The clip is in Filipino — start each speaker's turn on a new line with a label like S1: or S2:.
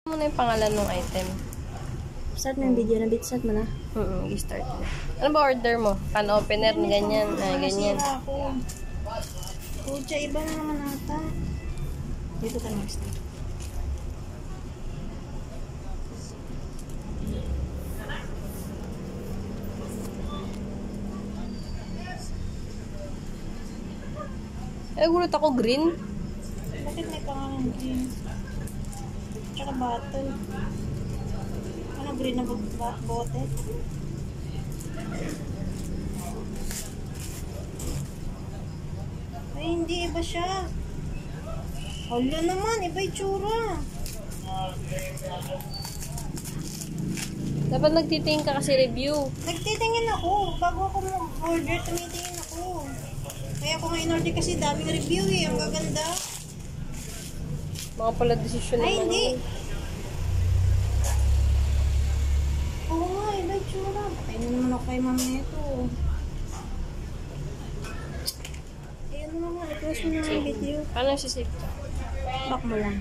S1: Muna yung pangalan ng item.
S2: Start mo yung video na start mo na.
S1: I-start mo. Ano ba order mo? Pan opener, ganyan. Ganyan.
S2: Pucha, iba na naman ata. Dito ka mag-start.
S1: Gulat ako green.
S2: Bakit may pangalan green? Tsaka bottle. Ano green na bote? Ay, hindi. Iba siya. Hala naman. Iba yung tsura.
S1: Dapat nagtitingin ka kasi review.
S2: Nagtitingin ako. Bago ako mag-order, tumitingin ako. Kaya ako nga in-order kasi daming review eh. Ang gaganda.
S1: Mga pala desisyon naman.
S2: Ay, hindi. Oo nga, iba yung tsura. Patay na naman ako kay ma'am nito. Ayan mo nga, i-close mo na yung video.
S1: Paano sisave ka?
S2: Back mo lang.